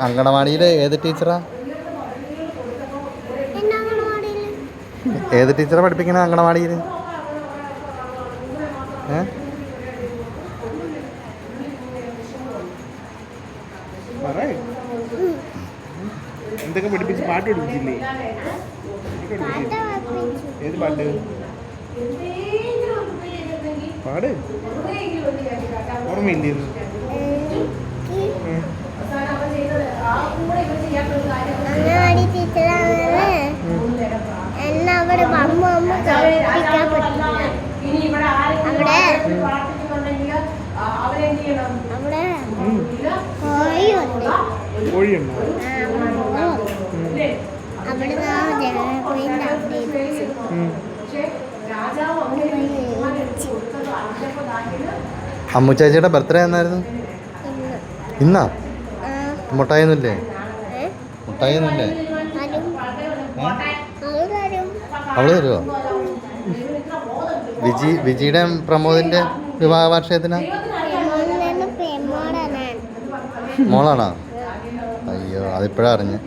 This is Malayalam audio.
അങ്കണവാടിയിലെ ഏത് ടീച്ചറാ? ഏത് ടീച്ചറാ പഠിപ്പിക്കണ അങ്കണവാടിയിൽ? എന്തൊക്കെ പഠിപ്പിച്ച്? പാട്ട് പഠിപ്പിച്ചില്ലേ? ഏത് പാട്ട്? പാട്. ഓർമ്മയില്ലേ? അംഗനവാടി ടീച്ചറാണ് എന്നെ അവിടെ അമ്മ കളിപ്പിക്കാൻ പറ്റില്ല. അവിടെ കോഴിയുണ്ട്. കോഴിയുണ്ടോ? അവിടെ അമ്മുച്ചാച്ചിയുടെ ബർത്ത്ഡേ എന്നായിരുന്നു? ഇന്നാ? മുട്ടായൊന്നുമില്ലേ? മുട്ടായൊന്നുമില്ലേ? അവള് തരുമോ? വിജിയുടെ പ്രമോദിന്റെ വിവാഹ വാർഷികത്തിനാ? മോളാണോ? അയ്യോ, അതിപ്പോഴാ അറിഞ്ഞ്.